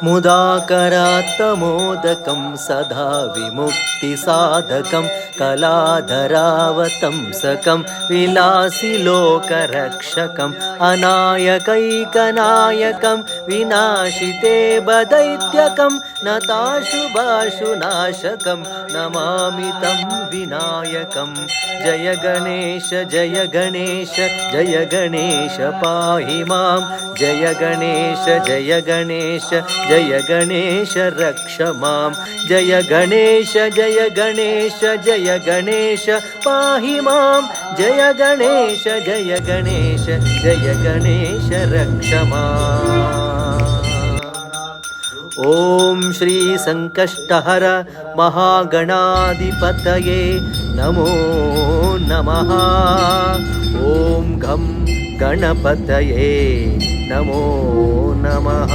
मुदाकरात्तमोदकं सदा विमुक्तिसाधकं कलाधरावतंसकं विलासिलोकरक्षकम् अनायकैकनायकं विनाशिते बदैत्यकं नताशुभाशुनाशकं नमामि तं विनायकं। जय गणेश जय गणेश जय गणेश पाहि मां। जय गणेश जय गणेश जय गणेश रक्ष मां। जय गणेश जय गणेश जय गणेश पाहि मां। जय गणेश जय गणेश जय गणेश रक्ष माम्। ॐ श्री संकष्टहर महागणाधिपतये नमो नमः। ॐ घं गणपतये नमो नमः।